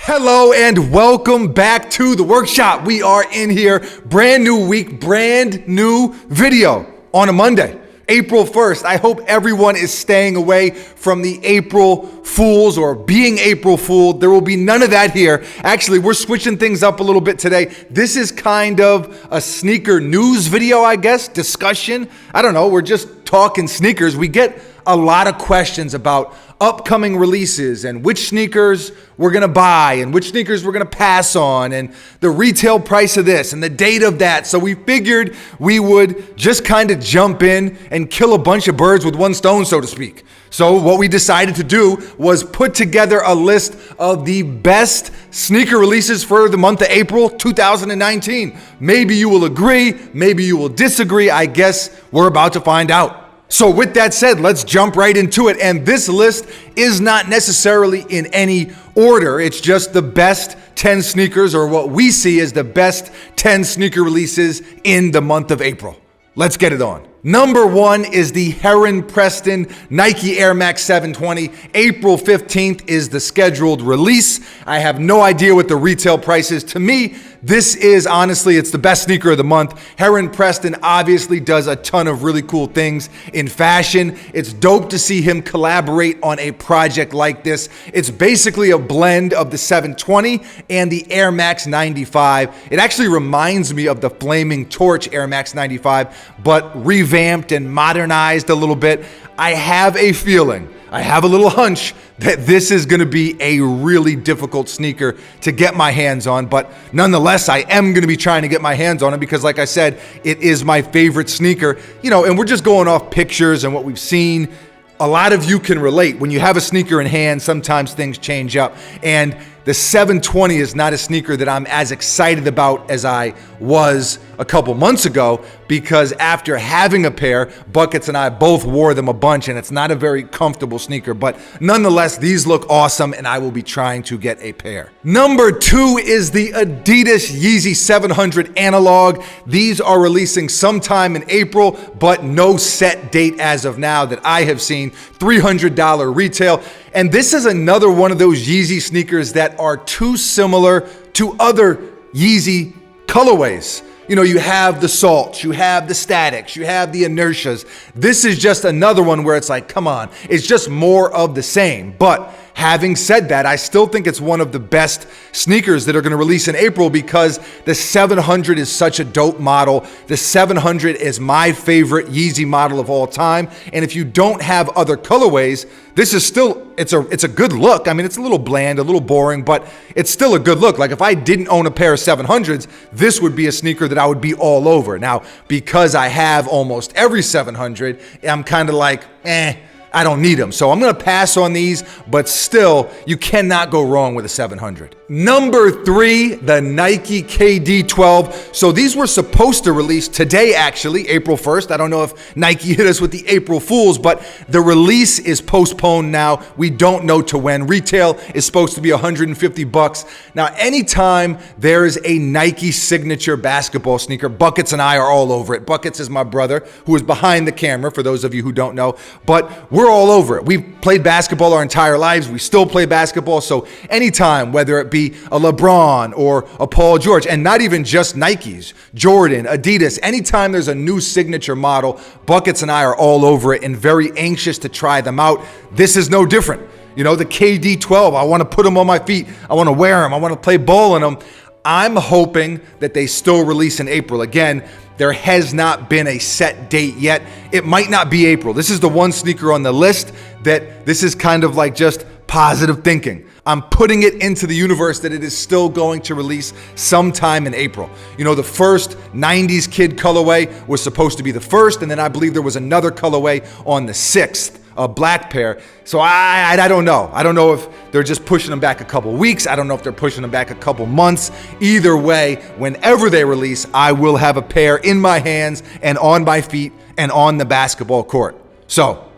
Hello and welcome back to the workshop. We are in here, brand new week, brand new video on a Monday, April 1st. I hope everyone is staying away from the April Fools or being April Fooled. There will be none of that here. Actually, we're switching things up a little bit today. This is kind of a sneaker news video, I guess, discussion. I don't know, we're just talking sneakers. We get a lot of questions about upcoming releases and which sneakers we're gonna buy and which sneakers we're gonna pass on and the retail price of this and the date of that. So we figured we would just kind of jump in and kill a bunch of birds with one stone, so to speak. So what we decided to do was put together a list of the best sneaker releases for the month of April 2019. Maybe you will agree, maybe you will disagree. I guess we're about to find out. So with that said, let's jump right into it. And this list is not necessarily in any order. It's just the best 10 sneakers, or what we see as the best 10 sneaker releases in the month of April. Let's get it on. Number one is the Heron Preston Nike Air Max 720. April 15th is the scheduled release. I have no idea what the retail price is. To me, this is honestly, it's the best sneaker of the month. Heron Preston obviously does a ton of really cool things in fashion. It's dope to see him collaborate on a project like this. It's basically a blend of the 720 and the Air Max 95. It actually reminds me of the Flaming Torch Air Max 95, but revamped and modernized a little bit. I have a feeling, I have a little hunch that this is going to be a really difficult sneaker to get my hands on, but nonetheless, I am going to be trying to get my hands on it because, like I said, it is my favorite sneaker. You know, and we're just going off pictures and what we've seen. A lot of you can relate. When you have a sneaker in hand, sometimes things change up, and the 720 is not a sneaker that I'm as excited about as I was a couple months ago, because after having a pair, Buckets and I both wore them a bunch, and it's not a very comfortable sneaker, but nonetheless, these look awesome, and I will be trying to get a pair. Number two is the Adidas Yeezy 700 Analog. These are releasing sometime in April, but no set date as of now that I have seen. $300 retail. And this is another one of those Yeezy sneakers that are too similar to other Yeezy colorways. You know, you have the salts, you have the statics, you have the inertias. This is just another one where it's like, come on, it's just more of the same. But having said that, I still think it's one of the best sneakers that are going to release in April, because the 700 is such a dope model. The 700 is my favorite Yeezy model of all time. And if you don't have other colorways, this is still, it's a good look. I mean, it's a little bland, a little boring, but it's still a good look. Like if I didn't own a pair of 700s, this would be a sneaker that I would be all over. Now, because I have almost every 700, I'm kind of like, I don't need them. So I'm going to pass on these, but still, you cannot go wrong with a 700. Number three, the Nike KD12. So these were supposed to release today, actually, April 1st. I don't know if Nike hit us with the April Fools, but the release is postponed now. We don't know to when. Retail is supposed to be $150. Now, anytime there is a Nike signature basketball sneaker, Buckets and I are all over it. Buckets is my brother who is behind the camera, for those of you who don't know, but we're all over it. We've played basketball our entire lives. We still play basketball. So anytime, whether it be a LeBron or a Paul George, and not even just Nikes, Jordan, Adidas, anytime there's a new signature model, Buckets and I are all over it and very anxious to try them out. This is no different. You know, the KD12, I want to put them on my feet. I want to wear them. I want to play ball in them. I'm hoping that they still release in April. Again, there has not been a set date yet. It might not be April. This is the one sneaker on the list that this is kind of like just positive thinking. I'm putting it into the universe that it is still going to release sometime in April. You know, the first 90s Kid colorway was supposed to be the first, and then I believe there was another colorway on the 6th, a black pair. So I don't know. I don't know if they're just pushing them back a couple weeks. I don't know if they're pushing them back a couple months. Either way, whenever they release, I will have a pair in my hands and on my feet and on the basketball court. So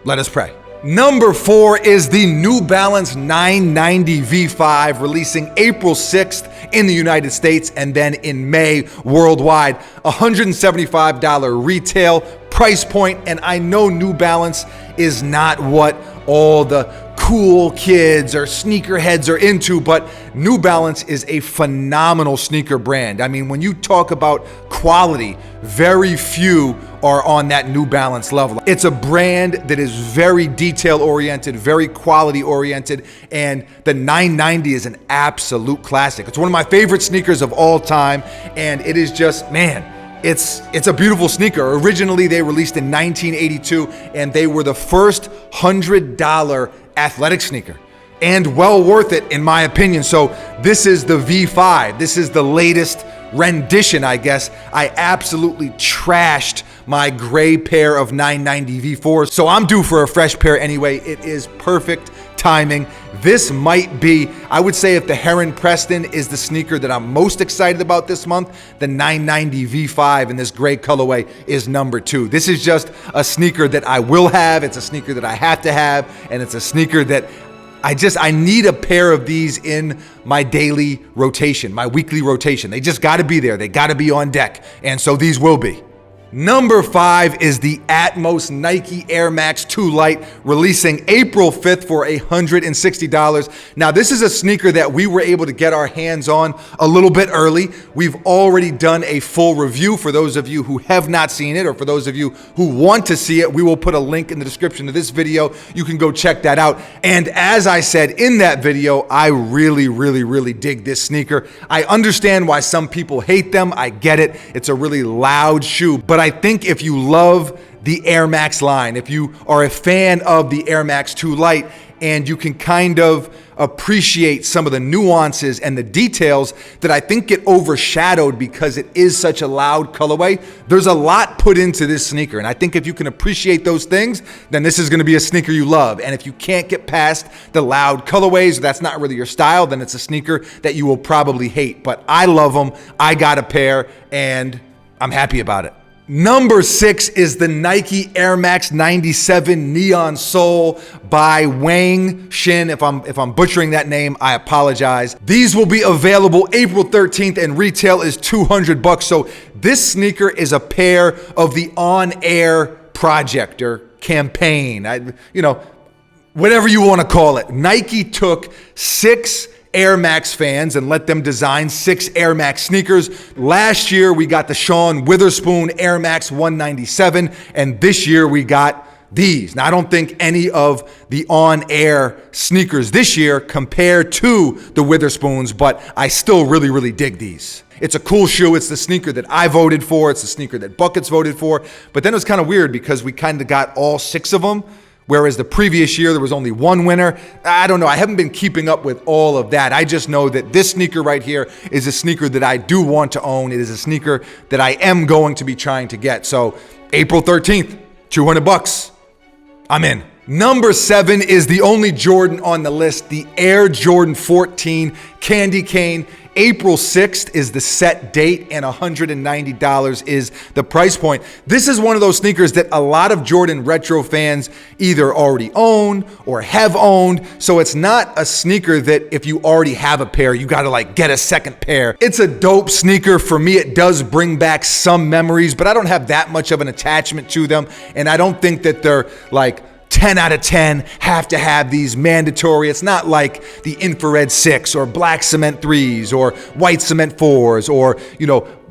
let us pray. Number four is the New Balance 990 V5, releasing April 6th in the United States and then in May worldwide. $175 retail price point, and I know New Balance is not what all the cool kids or sneakerheads are into, but New Balance is a phenomenal sneaker brand. I mean, when you talk about quality, very few are on that New Balance level. It's a brand that is very detail oriented, very quality oriented, and the 990 is an absolute classic. It's one of my favorite sneakers of all time, and it is just, man, it's a beautiful sneaker. Originally, they released in 1982, and they were the first $100 athletic sneaker, and well worth it in my opinion. So this is the V5. This is the latest rendition, I guess. I absolutely trashed my gray pair of 990 V4s, so I'm due for a fresh pair anyway. It is perfect timing. This might be, I would say, if the Heron Preston is the sneaker that I'm most excited about this month, the 990 V5 in this gray colorway is number 2. This is just a sneaker that I will have. It's a sneaker that I have to have, and it's a sneaker that I need a pair of these in my daily rotation, my weekly rotation. They just got to be there. They got to be on deck, and so these will be. Number 5 is the Atmos Nike Air Max 2 Lite, releasing April 5th for $160. Now, this is a sneaker that we were able to get our hands on a little bit early. We've already done a full review. For those of you who have not seen it, or for those of you who want to see it, we will put a link in the description of this video. You can go check that out. And as I said in that video, I really dig this sneaker. I understand why some people hate them. I get it. It's a really loud shoe, but I think if you love the Air Max line, if you are a fan of the Air Max 2 Lite, and you can kind of appreciate some of the nuances and the details that I think get overshadowed because it is such a loud colorway, there's a lot put into this sneaker. And I think if you can appreciate those things, then this is gonna be a sneaker you love. And if you can't get past the loud colorways, or that's not really your style, then it's a sneaker that you will probably hate. But I love them, I got a pair, and I'm happy about it. Number 6 is the Nike Air Max 97 Neon Soul by Wang Shin. If I'm butchering that name, I apologize. These will be available April 13th, and retail is $200. So this sneaker is a pair of the on-air project or campaign, whatever you want to call it. Nike took 6 Air Max fans and let them design 6 Air Max sneakers. Last year, we got the Sean Witherspoon Air Max 197, and this year we got these. Now, I don't think any of the on-air sneakers this year compare to the Witherspoons, but I still really dig these. It's a cool shoe. It's the sneaker that I voted for. It's the sneaker that Buckets voted for. But then it was kind of weird because we kind of got all 6 of them, whereas the previous year there was only 1 winner. I don't know. I haven't been keeping up with all of that. I just know that this sneaker right here is a sneaker that I do want to own. It is a sneaker that I am going to be trying to get. So April 13th, $200. I'm in. Number 7 is the only Jordan on the list, the Air Jordan 14 Candy Cane. April 6th is the set date, and $190 is the price point. This is one of those sneakers that a lot of Jordan retro fans either already own or have owned. So it's not a sneaker that if you already have a pair, you got to get a second pair. It's a dope sneaker. For me, it does bring back some memories, but I don't have that much of an attachment to them. And I don't think that they're 10 out of 10 have to have these mandatory. It's not like the infrared 6 or black cement 3s or white cement 4s or,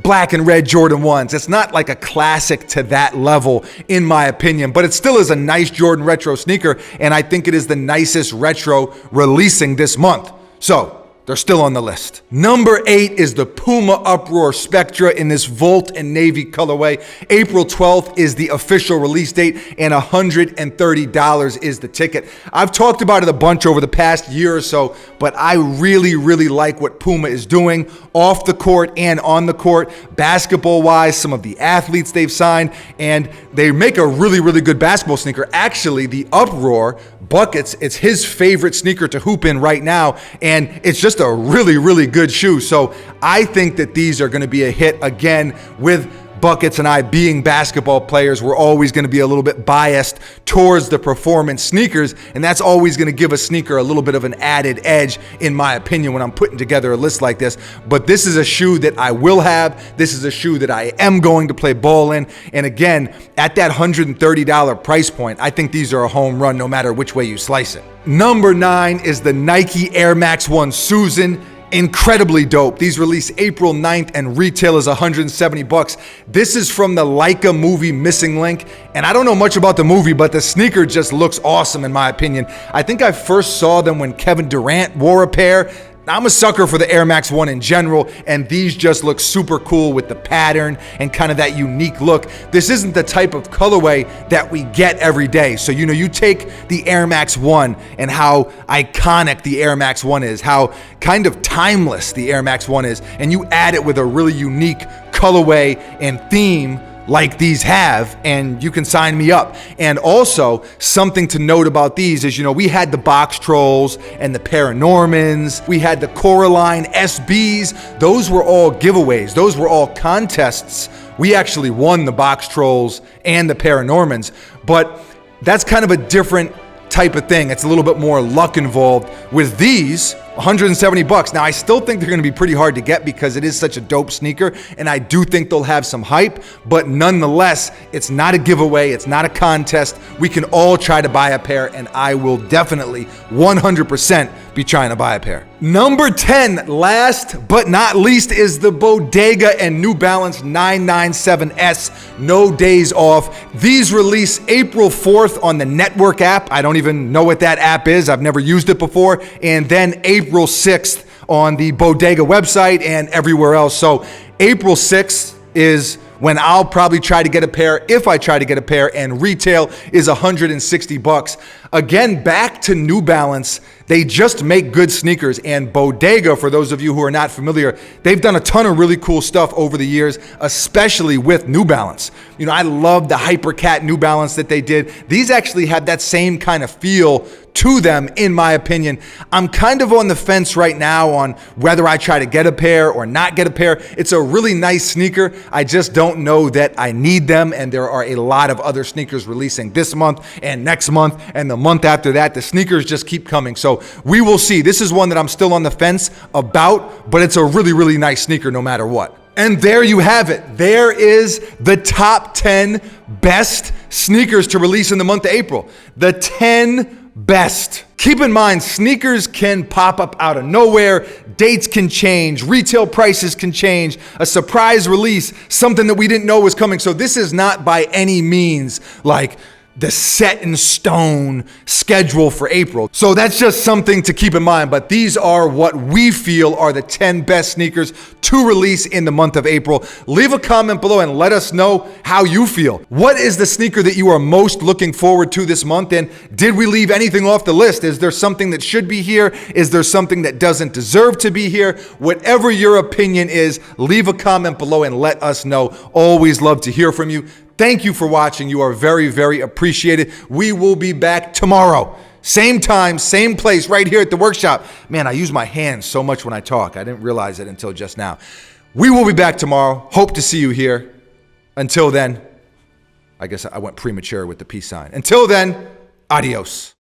black and red Jordan 1s. It's not like a classic to that level, in my opinion, but it still is a nice Jordan retro sneaker, and I think it is the nicest retro releasing this month. So they're still on the list. Number 8 is the Puma Uproar Spectra in this Volt and Navy colorway. April 12th is the official release date, and $130 is the ticket. I've talked about it a bunch over the past year or so, but I really like what Puma is doing off the court and on the court, basketball-wise, some of the athletes they've signed, and they make a really good basketball sneaker. Actually, the Uproar, Buckets, it's his favorite sneaker to hoop in right now, and it's just a really good shoe. So I think that these are going to be a hit again with Buckets and I, being basketball players, we're always going to be a little bit biased towards the performance sneakers, and that's always going to give a sneaker a little bit of an added edge, in my opinion, when I'm putting together a list like this. But this is a shoe that I will have. This is a shoe that I am going to play ball in. And again, at that $130 price point, I think these are a home run no matter which way you slice it. Number 9 is the Nike Air Max 1 Susan. Incredibly dope. These release April 9th and retail is $170. This is from the Leica movie Missing Link, and I don't know much about the movie, but the sneaker just looks awesome in my opinion. I think I first saw them when Kevin Durant wore a pair. I'm a sucker for the Air Max 1 in general, and these just look super cool with the pattern and kind of that unique look. This isn't the type of colorway that we get every day. So, you take the Air Max 1 and how iconic the Air Max 1 is, how kind of timeless the Air Max 1 is, and you add it with a really unique colorway and theme like these have, and you can sign me up. And also, something to note about these is, we had the Box Trolls and the Paranormans, we had the Coraline SBs. Those were all giveaways. Those were all contests. We actually won the Box Trolls and the Paranormans, but that's kind of a different type of thing. It's a little bit more luck involved. With these, $170. Now, I still think they're going to be pretty hard to get because it is such a dope sneaker, and I do think they'll have some hype, but nonetheless, it's not a giveaway. It's not a contest. We can all try to buy a pair, and I will definitely 100% be trying to buy a pair. Number 10, last but not least, is the Bodega and New Balance 997S No Days Off. These release April 4th on the Network app. I don't even know what that app is. I've never used it before. And then April 6th on the Bodega website and everywhere else. So April 6th is when I'll probably try to get a pair, if I try to get a pair, and retail is $160. Again, back to New Balance. They just make good sneakers, and Bodega, for those of you who are not familiar, they've done a ton of really cool stuff over the years, especially with New Balance. I love the Hypercat New Balance that they did. These actually have that same kind of feel to them, in my opinion. I'm kind of on the fence right now on whether I try to get a pair or not get a pair. It's a really nice sneaker. I just don't know that I need them, and there are a lot of other sneakers releasing this month and next month and the month after that. The sneakers just keep coming, so we will see. This is one that I'm still on the fence about, but it's a really, really nice sneaker no matter what. And there you have it. There is the top 10 best sneakers to release in the month of April. The 10 best. Keep in mind, sneakers can pop up out of nowhere. Dates can change. Retail prices can change. A surprise release, something that we didn't know was coming. So this is not by any means like the set in stone schedule for April. So that's just something to keep in mind. But these are what we feel are the 10 best sneakers to release in the month of April. Leave a comment below and let us know how you feel. What is the sneaker that you are most looking forward to this month? And did we leave anything off the list? Is there something that should be here? Is there something that doesn't deserve to be here? Whatever your opinion is, leave a comment below and let us know. Always love to hear from you. Thank you for watching. You are very, very appreciated. We will be back tomorrow. Same time, same place, right here at the workshop. Man, I use my hands so much when I talk. I didn't realize it until just now. We will be back tomorrow. Hope to see you here. Until then, I guess I went premature with the peace sign. Until then, adios.